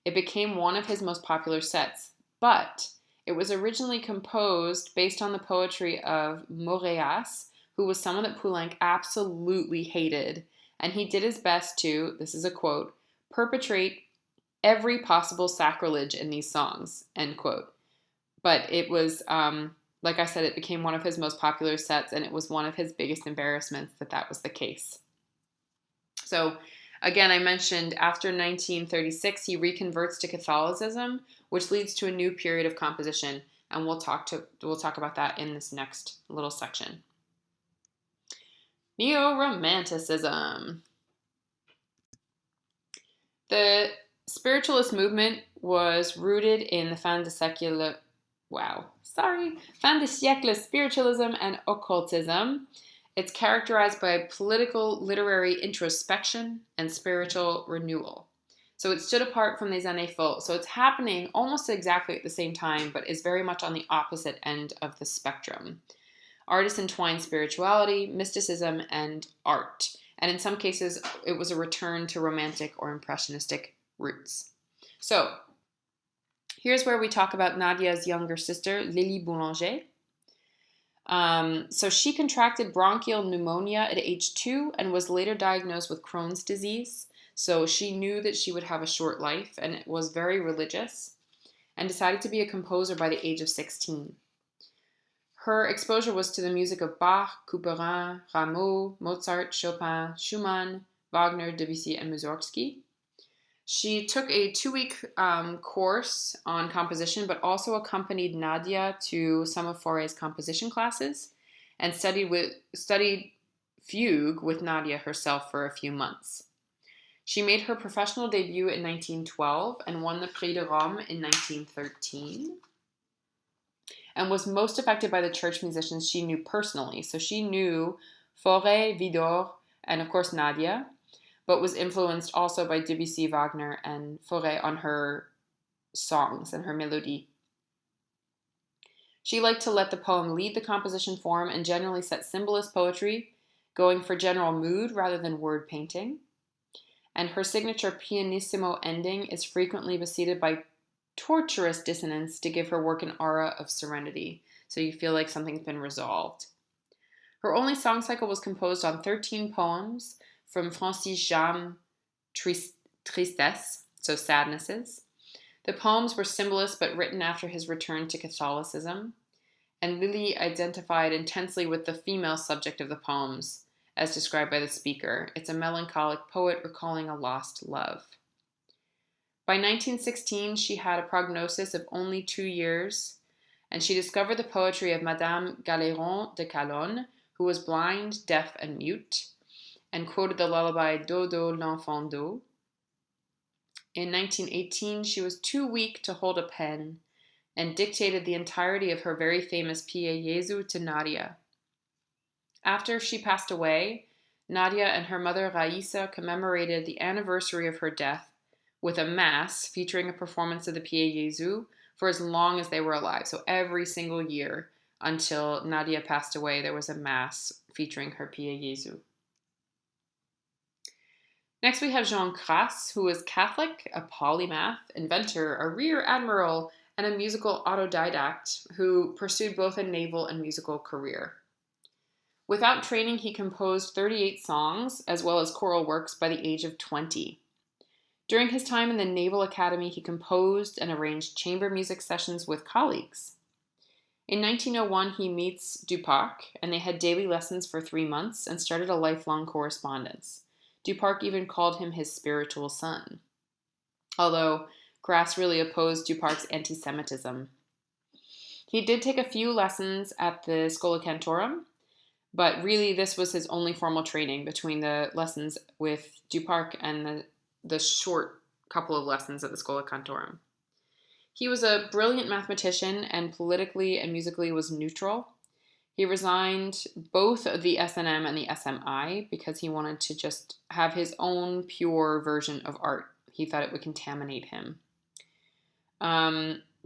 It became one of his most popular sets, but it was originally composed based on the poetry of Moréas, who was someone that Poulenc absolutely hated. And he did his best to, this is a quote, perpetrate every possible sacrilege in these songs, end quote. But it was, like I said, it became one of his most popular sets, and it was one of his biggest embarrassments that was the case. So, again, I mentioned after 1936, he reconverts to Catholicism, which leads to a new period of composition, and we'll talk about that in this next little section. Neo-Romanticism. The spiritualist movement was rooted in the fin de siècle spiritualism and occultism. It's characterized by political, literary introspection and spiritual renewal. So it stood apart from les Années Folles. So it's happening almost exactly at the same time, but is very much on the opposite end of the spectrum. Artists entwined spirituality, mysticism, and art. And in some cases, it was a return to romantic or impressionistic roots. So, here's where we talk about Nadia's younger sister, Lily Boulanger. So she contracted bronchial pneumonia at age 2 and was later diagnosed with Crohn's disease. So she knew that she would have a short life and was very religious and decided to be a composer by the age of 16. Her exposure was to the music of Bach, Couperin, Rameau, Mozart, Chopin, Schumann, Wagner, Debussy, and Mussorgsky. She took a 2-week course on composition, but also accompanied Nadia to some of Fauré's composition classes and studied fugue with Nadia herself for a few months. She made her professional debut in 1912 and won the Prix de Rome in 1913. And was most affected by the church musicians she knew personally. So she knew Fauré, Widor, and of course Nadia, but was influenced also by Debussy, Wagner, and Fauré on her songs and her melody. She liked to let the poem lead the composition form and generally set symbolist poetry, going for general mood rather than word painting. And her signature pianissimo ending is frequently preceded by torturous dissonance to give her work an aura of serenity, so you feel like something's been resolved. Her only song cycle was composed on 13 poems from Francis Jammes' Tristesse, so sadnesses. The poems were symbolist but written after his return to Catholicism, and Lily identified intensely with the female subject of the poems, as described by the speaker. It's a melancholic poet recalling a lost love. By 1916, she had a prognosis of only 2 years, and she discovered the poetry of Madame Galéron de Calonne, who was blind, deaf, and mute, and quoted the lullaby Dodo l'enfant d'eau. In 1918, she was too weak to hold a pen and dictated the entirety of her very famous Pie Jesu to Nadia. After she passed away, Nadia and her mother Raisa commemorated the anniversary of her death with a mass featuring a performance of the Pied Jésus for as long as they were alive. So every single year until Nadia passed away, there was a mass featuring her Pied Jésus. Next, we have Jean Crasse, who was Catholic, a polymath, inventor, a rear admiral, and a musical autodidact who pursued both a naval and musical career. Without training, he composed 38 songs, as well as choral works, by the age of 20. During his time in the Naval Academy, he composed and arranged chamber music sessions with colleagues. In 1901, he meets Duparc, and they had daily lessons for 3 months and started a lifelong correspondence. Duparc even called him his spiritual son, although Crasse really opposed Duparc's anti-Semitism. He did take a few lessons at the Schola Cantorum, but really this was his only formal training between the lessons with Duparc and the short couple of lessons at the Schola Cantorum. He was a brilliant mathematician and politically and musically was neutral. He resigned both the SNM and the SMI because he wanted to just have his own pure version of art. He thought it would contaminate him.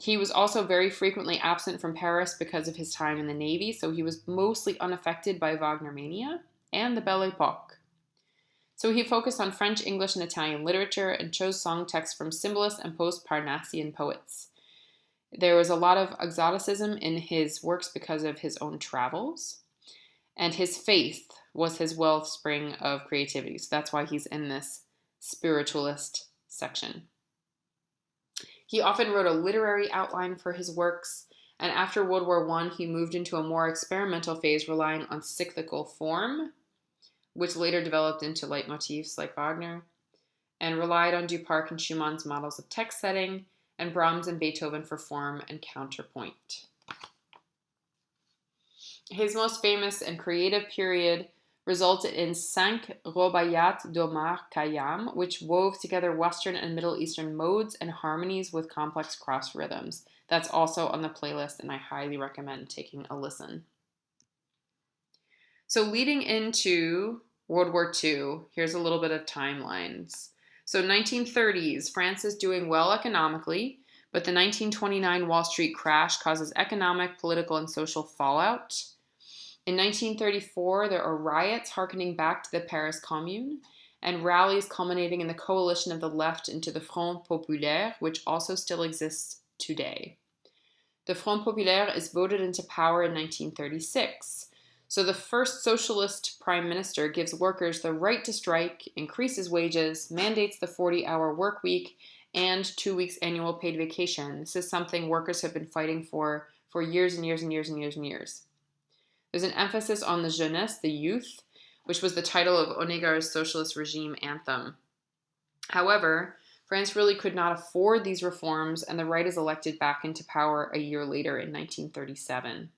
He was also very frequently absent from Paris because of his time in the Navy, so he was mostly unaffected by Wagner mania and the Belle Époque. So he focused on French, English, and Italian literature and chose song texts from symbolist and post-Parnassian poets. There was a lot of exoticism in his works because of his own travels, and his faith was his wellspring of creativity. So that's why he's in this spiritualist section. He often wrote a literary outline for his works, and after World War I, he moved into a more experimental phase relying on cyclical form, which later developed into leitmotifs like Wagner, and relied on Duparc and Schumann's models of text setting, and Brahms and Beethoven for form and counterpoint. His most famous and creative period resulted in Cinq Rubaiyat d'Omar Khayyam, which wove together Western and Middle Eastern modes and harmonies with complex cross rhythms. That's also on the playlist, and I highly recommend taking a listen. So leading into World War II, here's a little bit of timelines. So 1930s, France is doing well economically, but the 1929 Wall Street crash causes economic, political, and social fallout. In 1934, there are riots harkening back to the Paris Commune, and rallies culminating in the coalition of the left into the Front Populaire, which also still exists today. The Front Populaire is voted into power in 1936. So the first socialist prime minister gives workers the right to strike, increases wages, mandates the 40-hour work week, and 2 weeks annual paid vacation. This is something workers have been fighting for years and years and years and years and years. There's an emphasis on the jeunesse, the youth, which was the title of Honegger's socialist regime anthem. However, France really could not afford these reforms, and the right is elected back into power a year later in 1937.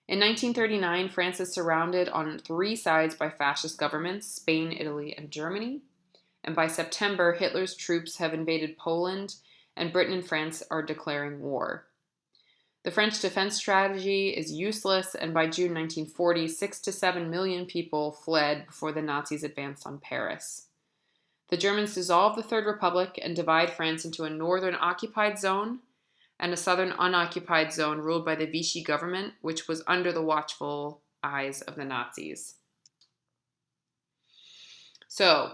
In 1939, France is surrounded on 3 sides by fascist governments, Spain, Italy, and Germany. And by September, Hitler's troops have invaded Poland, and Britain and France are declaring war. The French defense strategy is useless, and by June 1940, 6 to 7 million people fled before the Nazis advanced on Paris. The Germans dissolve the Third Republic and divide France into a northern occupied zone and a southern unoccupied zone ruled by the Vichy government, which was under the watchful eyes of the Nazis. So,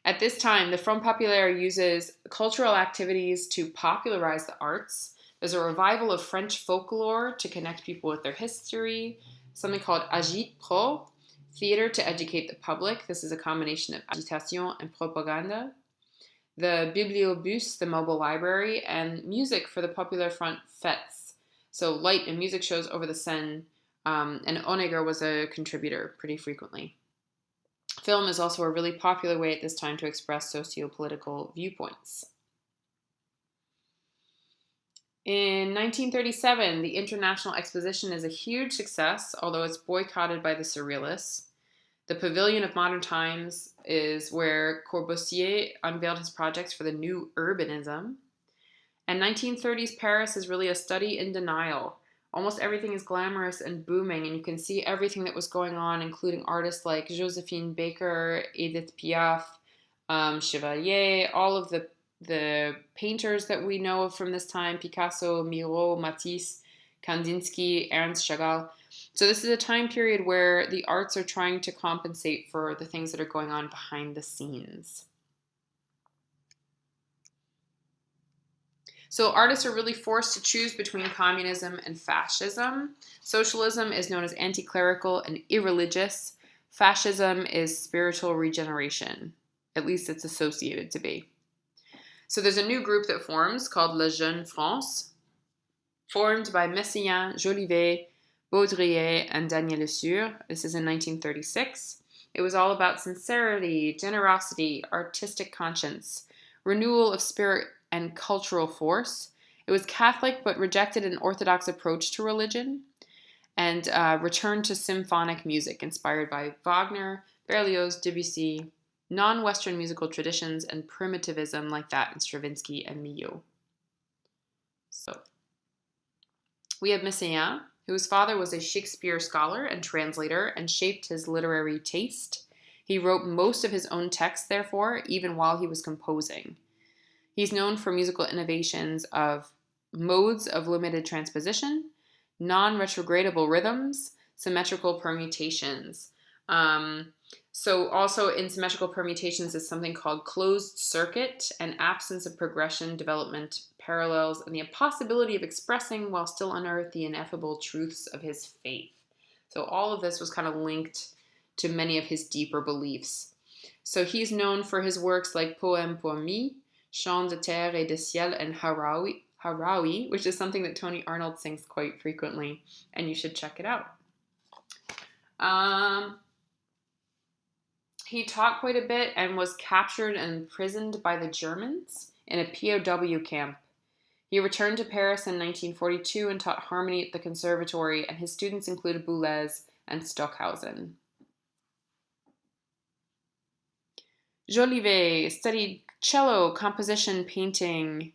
at this time, the Front Populaire uses cultural activities to popularize the arts. There's a revival of French folklore to connect people with their history, something called Agite Pro, theater to educate the public. This is a combination of agitation and propaganda. The Bibliobus, the mobile library, and music for the Populaire Front fêtes. So light and music shows over the Seine, and Honegger was a contributor pretty frequently. Film is also a really popular way at this time to express socio-political viewpoints. In 1937, the International Exposition is a huge success, although it's boycotted by the Surrealists. The Pavilion of Modern Times is where Corbusier unveiled his projects for the new urbanism. And 1930s Paris is really a study in denial. Almost everything is glamorous and booming, and you can see everything that was going on, including artists like Josephine Baker, Edith Piaf, Chevalier, all of the the painters that we know of from this time: Picasso, Miro, Matisse, Kandinsky, Ernst Chagall. So this is a time period where the arts are trying to compensate for the things that are going on behind the scenes. So artists are really forced to choose between communism and fascism. Socialism is known as anti-clerical and irreligious. Fascism is spiritual regeneration. At least it's associated to be. So there's a new group that forms called La Jeune France, formed by Messiaen, Jolivet, Baudrillet, and Daniel Le Sur. This is in 1936. It was all about sincerity, generosity, artistic conscience, renewal of spirit, and cultural force. It was Catholic but rejected an Orthodox approach to religion, and returned to symphonic music inspired by Wagner, Berlioz, Debussy, non-Western musical traditions, and primitivism like that in Stravinsky and Milhaud. So we have Messiaen, whose father was a Shakespeare scholar and translator and shaped his literary taste. He wrote most of his own texts, therefore, even while he was composing. He's known for musical innovations of modes of limited transposition, non-retrogradable rhythms, symmetrical permutations. So also in symmetrical permutations is something called closed circuit, an absence of progression, development, parallels, and the impossibility of expressing while still unearth the ineffable truths of his faith. So all of this was kind of linked to many of his deeper beliefs. So he's known for his works like Poème pour Mi, Chants de terre et de ciel, and Harawi, which is something that Tony Arnold sings quite frequently, and you should check it out. He taught quite a bit and was captured and imprisoned by the Germans in a POW camp. He returned to Paris in 1942 and taught harmony at the conservatory, and his students included Boulez and Stockhausen. Jolivet studied cello, composition, painting,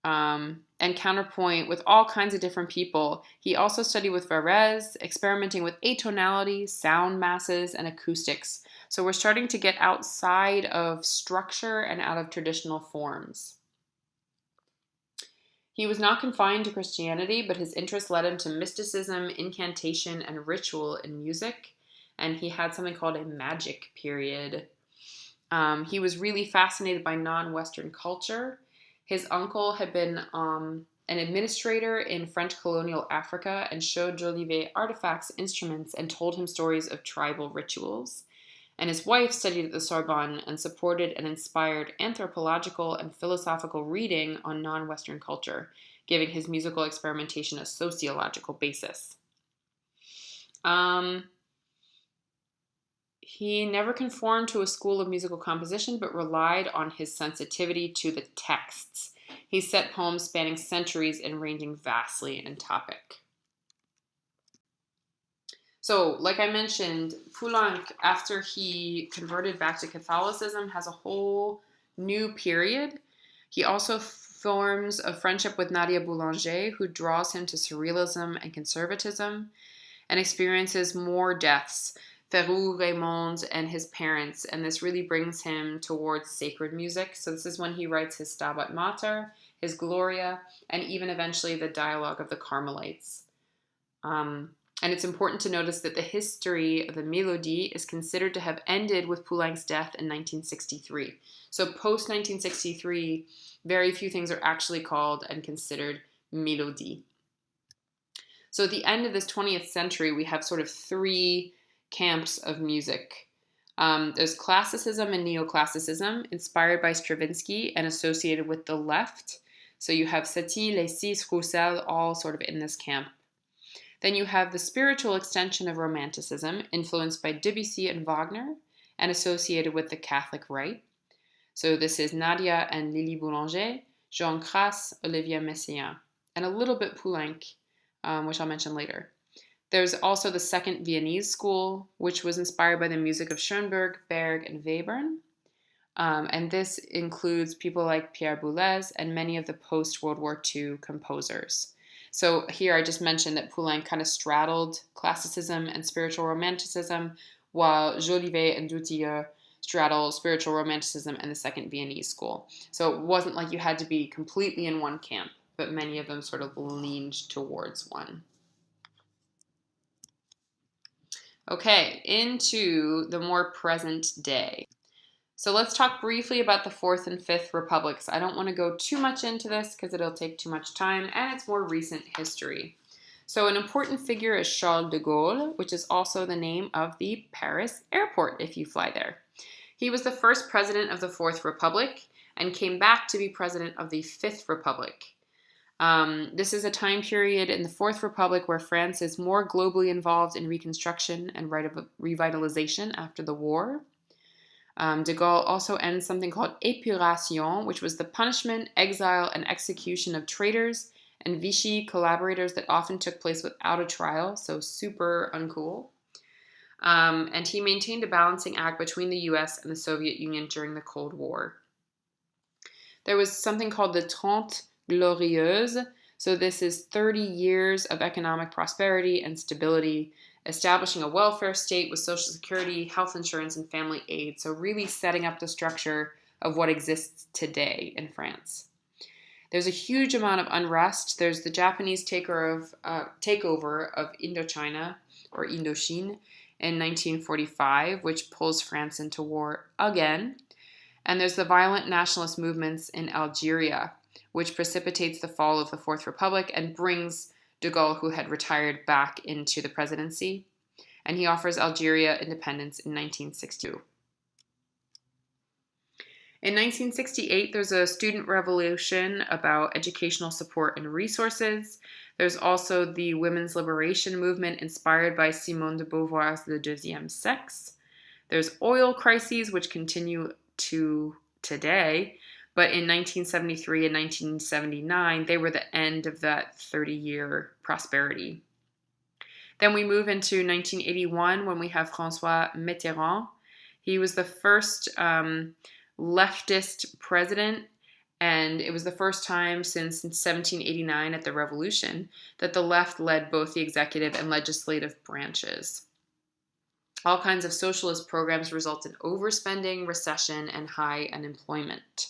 and counterpoint with all kinds of different people. He also studied with Varese, experimenting with atonality, sound masses, and acoustics. So we're starting to get outside of structure and out of traditional forms. He was not confined to Christianity, but his interest led him to mysticism, incantation, and ritual in music. And he had something called a magic period. He was really fascinated by non-Western culture. His uncle had been an administrator in French colonial Africa and showed Jolivet artifacts, instruments, and told him stories of tribal rituals. And his wife studied at the Sorbonne and supported and inspired anthropological and philosophical reading on non-Western culture, giving his musical experimentation a sociological basis. He never conformed to a school of musical composition, but relied on his sensitivity to the texts. He set poems spanning centuries and ranging vastly in topic. So, like I mentioned, Poulenc, after he converted back to Catholicism, has a whole new period. He also forms a friendship with Nadia Boulanger, who draws him to surrealism and conservatism, and experiences more deaths, Ferrou, Raymond, and his parents, and this really brings him towards sacred music. So this is when he writes his Stabat Mater, his Gloria, and even eventually the Dialogue of the Carmelites. And it's important to notice that the history of the Mélodie is considered to have ended with Poulenc's death in 1963. So post-1963, very few things are actually called and considered Mélodie. So at the end of this 20th century, we have sort of three camps of music. There's classicism and neoclassicism, inspired by Stravinsky and associated with the left. So you have Satie, Lessis, Roussel, all sort of in this camp. Then you have the spiritual extension of Romanticism, influenced by Debussy and Wagner, and associated with the Catholic Rite. So this is Nadia and Lily Boulanger, Jean Crasse, Olivier Messiaen, and a little bit Poulenc, which I'll mention later. There's also the Second Viennese School, which was inspired by the music of Schoenberg, Berg, and Webern. And this includes people like Pierre Boulez and many of the post-World War II composers. So here I just mentioned that Poulenc kind of straddled classicism and spiritual romanticism, while Jolivet and Dutilleux straddle spiritual romanticism and the Second Viennese School. So it wasn't like you had to be completely in one camp, but many of them sort of leaned towards one. Okay, into the more present day. So let's talk briefly about the Fourth and Fifth Republics. I don't want to go too much into this because it'll take too much time, and it's more recent history. So an important figure is Charles de Gaulle, which is also the name of the Paris airport if you fly there. He was the first president of the Fourth Republic and came back to be president of the Fifth Republic. This is a time period in the Fourth Republic where France is more globally involved in reconstruction and revitalization after the war. De Gaulle also ends something called épuration, which was the punishment, exile, and execution of traitors and Vichy collaborators that often took place without a trial, so super uncool. And he maintained a balancing act between the US and the Soviet Union during the Cold War. There was something called the Trente Glorieuses, so this is 30 years of economic prosperity and stability, establishing a welfare state with social security, health insurance, and family aid. So really setting up the structure of what exists today in France. There's a huge amount of unrest. There's the Japanese takeover of Indochina or Indochine in 1945, which pulls France into war again. And there's the violent nationalist movements in Algeria, which precipitates the fall of the Fourth Republic and brings de Gaulle, who had retired, back into the presidency, and he offers Algeria independence in 1962. In 1968, there's a student revolution about educational support and resources. There's also the women's liberation movement inspired by Simone de Beauvoir's Le Deuxième Sexe. There's oil crises, which continue to today, but in 1973 and 1979, they were the end of that 30-year prosperity. Then we move into 1981 when we have François Mitterrand. He was the first leftist president, and it was the first time since 1789 at the Revolution that the left led both the executive and legislative branches. All kinds of socialist programs result in overspending, recession, and high unemployment.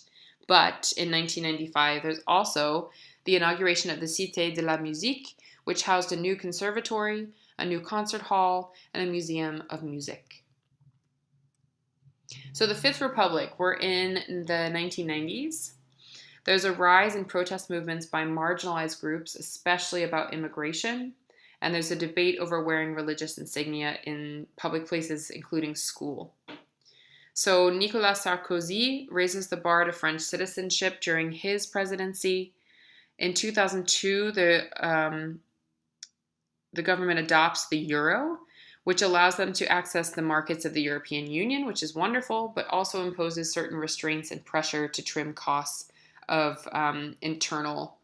But in 1995, there's also the inauguration of the Cité de la Musique, which housed a new conservatory, a new concert hall, and a museum of music. So the Fifth Republic, we're in the 1990s. There's a rise in protest movements by marginalized groups, especially about immigration. And there's a debate over wearing religious insignia in public places, including school. So Nicolas Sarkozy raises the bar to French citizenship during his presidency. In 2002, the government adopts the euro, which allows them to access the markets of the European Union, which is wonderful, but also imposes certain restraints and pressure to trim costs of internal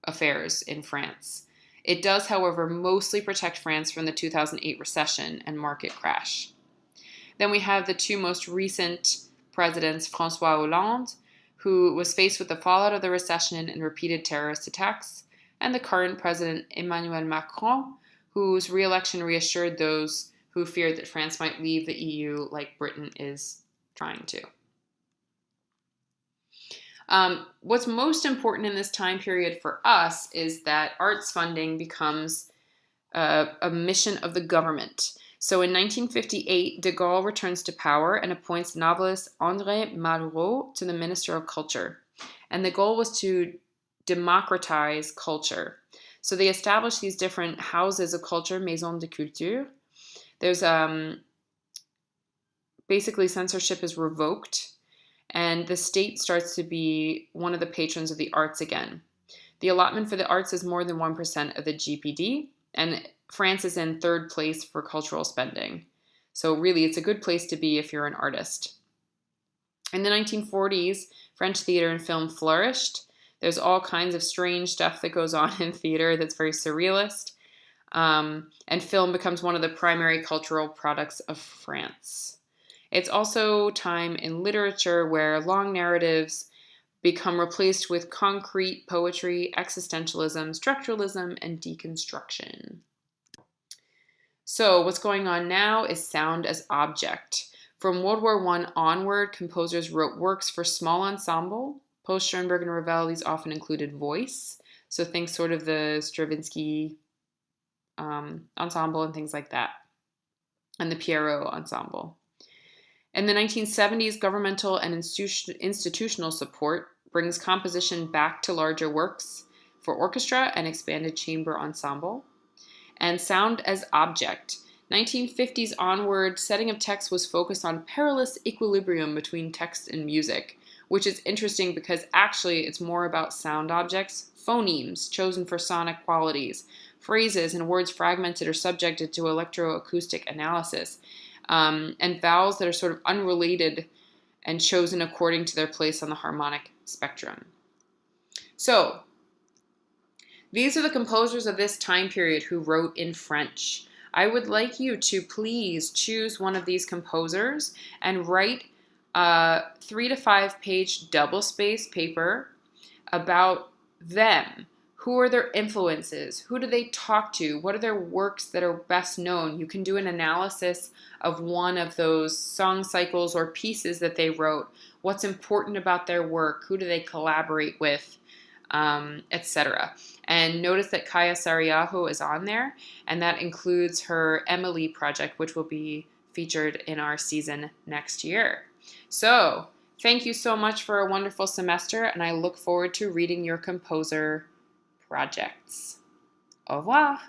affairs in France. It does, however, mostly protect France from the 2008 recession and market crash. Then we have the two most recent presidents, François Hollande, who was faced with the fallout of the recession and repeated terrorist attacks, and the current president, Emmanuel Macron, whose re-election reassured those who feared that France might leave the EU like Britain is trying to. What's most important in this time period for us is that arts funding becomes a mission of the government. So in 1958, de Gaulle returns to power and appoints novelist André Malraux to the Minister of Culture. And the goal was to democratize culture. So they established these different houses of culture, maisons de culture. There's basically censorship is revoked, and the state starts to be one of the patrons of the arts again. The allotment for the arts is more than 1% of the GDP, and France is in third place for cultural spending. So really, it's a good place to be if you're an artist. In the 1940s, French theater and film flourished. There's all kinds of strange stuff that goes on in theater that's very surrealist. And film becomes one of the primary cultural products of France. It's also time in literature where long narratives become replaced with concrete poetry, existentialism, structuralism, and deconstruction. So what's going on now is sound as object. From World War I onward, composers wrote works for small ensemble. Post Schoenberg and Ravel, these often included voice. So think sort of the Stravinsky ensemble and things like that, and the Pierrot ensemble. In the 1970s, governmental and institutional support brings composition back to larger works for orchestra and expanded chamber ensemble. And sound as object. 1950s onward, setting of text was focused on perilous equilibrium between text and music, which is interesting because actually it's more about sound objects, phonemes chosen for sonic qualities, phrases and words fragmented or subjected to electroacoustic analysis, and vowels that are sort of unrelated and chosen according to their place on the harmonic spectrum. So, these are the composers of this time period who wrote in French. I would like you to please choose one of these composers and write a 3 to 5 page double-spaced paper about them. Who are their influences? Who do they talk to? What are their works that are best known? You can do an analysis of one of those song cycles or pieces that they wrote. What's important about their work? Who do they collaborate with? Etc. And notice that Kaya Sariaho is on there, and that includes her Emily project, which will be featured in our season next year. So, thank you so much for a wonderful semester, and I look forward to reading your composer projects. Au revoir!